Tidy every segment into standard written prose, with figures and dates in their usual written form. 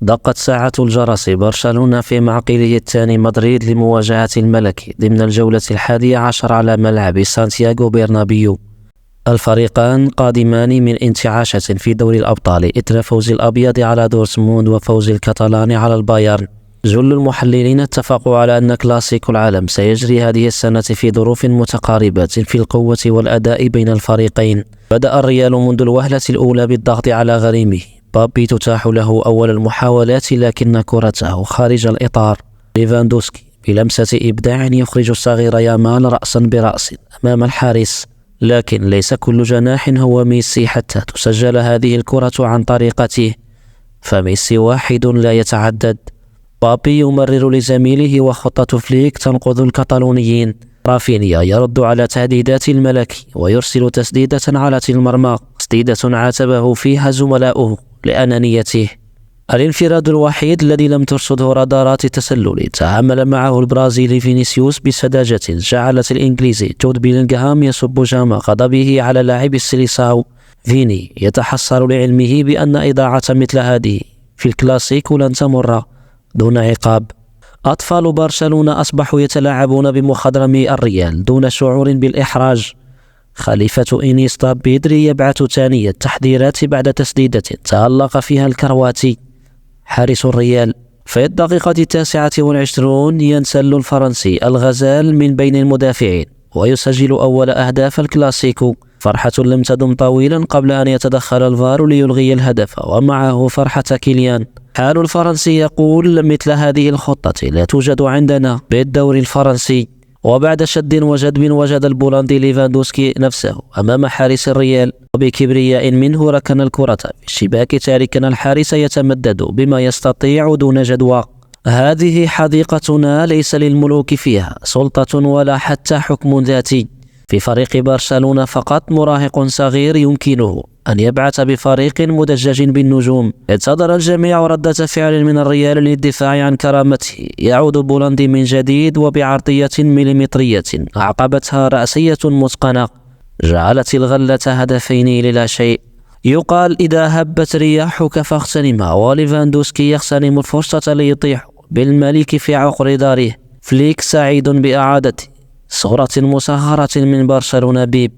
دقت ساعة الجرس. برشلونة في معقله الثاني مدريد لمواجهة الملكي ضمن الجولة 11 على ملعب سانتياغو برنابيو. الفريقان قادمان من انتعاشة في دوري الأبطال إثر فوز الأبيض على دورتموند وفوز الكتالان على البايرن. جل المحللين اتفقوا على أن كلاسيكو العالم سيجري هذه السنة في ظروف متقاربة في القوة والأداء بين الفريقين. بدأ الريال منذ الوهلة الأولى بالضغط على غريمه. بابي تتاح له أول المحاولات لكن كرته خارج الإطار. ليفاندوسكي بلمسة إبداع يخرج الصغير يامال رأسا برأس أمام الحارس، لكن ليس كل جناح هو ميسي حتى تسجل هذه الكرة عن طريقته، فميسي واحد لا يتعدد. بابي يمرر لزميله وخطة فليك تنقذ الكتالونيين. رافينيا يرد على تهديدات الملكي ويرسل تسديدة على المرمى، تسديدة عاتبه فيها زملاؤه لأنانيته. الانفراد الوحيد الذي لم ترصده رادارات التسلل تعامل معه البرازيلي فينيسيوس بسذاجة جعلت الإنجليزي جود بيلينغهام يصب جام غضبه على لاعب السيليساو. فيني يتحسر لعلمه بأن إضاعة مثل هذه في الكلاسيكو لن تمر دون عقاب. أطفال برشلونة أصبحوا يتلاعبون بمخضرم الريال دون شعور بالإحراج. خليفة إنيستا بيدري يبعث ثانية تحذيرات بعد تسديدة تألق فيها الكرواتي حارس الريال. في الدقيقة 29 ينسل الفرنسي الغزال من بين المدافعين ويسجل أول أهداف الكلاسيكو. فرحة لم تدم طويلا قبل أن يتدخل الفار ليلغي الهدف، ومعه فرحة كيليان. حال الفرنسي يقول مثل هذه الخطة لا توجد عندنا بالدوري الفرنسي. وبعد شد وجذب وجد البولندي ليفاندوسكي نفسه أمام حارس الريال، وبكبرياء منه ركن الكرة في الشباك تاركا الحارس يتمدد بما يستطيع دون جدوى. هذه حديقتنا ليس للملوك فيها سلطة ولا حتى حكم ذاتي. في فريق برشلونة فقط مراهق صغير يمكنه أن يبعث بفريق مدجج بالنجوم. انتظر الجميع ردة فعل من الريال للدفاع عن كرامته. يعود بولندي من جديد وبعرضية مليمترية أعقبتها رأسية متقنة جعلت الغلة هدفين للا شيء. يقال إذا هبت رياحك فاغتنمها، وليفاندوسكي يغتنم الفرصة ليطيح بالملك في عقر داره. فليك سعيد بإعادته صورة مصغرة من برشلونة.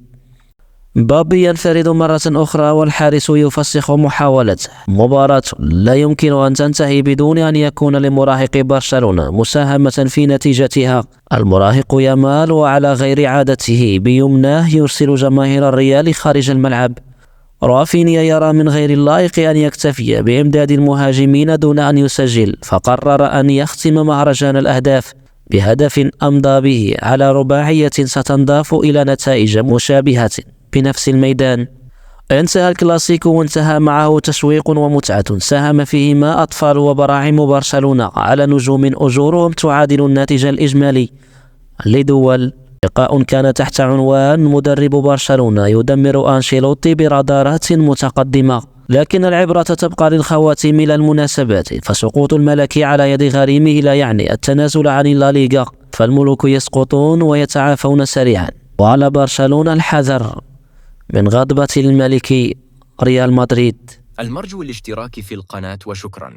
بابي ينفرد مرة أخرى والحارس يفسخ محاولته. مباراة لا يمكن أن تنتهي بدون أن يكون لمراهق برشلونة مساهمة في نتيجتها. المراهق يامال وعلى غير عادته بيمناه يرسل جماهير الريال خارج الملعب. رافينيا يرى من غير اللائق أن يكتفي بإمداد المهاجمين دون أن يسجل، فقرر أن يختم مهرجان الأهداف بهدف أمضى به على رباعية ستنضاف إلى نتائج مشابهة بنفس الميدان. انتهى الكلاسيكو وانتهى معه تشويق ومتعة ساهم فيهما أطفال وبراعم برشلونة على نجوم أجورهم تعادل الناتج الإجمالي لدول. لقاء كان تحت عنوان مدرب برشلونة يدمر أنشيلوتي برادارات متقدمة، لكن العبرة تبقى للخواتيم للمناسبات. فسقوط الملكي على يد غريمه لا يعني التنازل عن الليغا، فالملوك يسقطون ويتعافون سريعا، وعلى برشلونة الحذر من غضبة الملك ريال مدريد. المرجو الاشتراك في القناة وشكرا.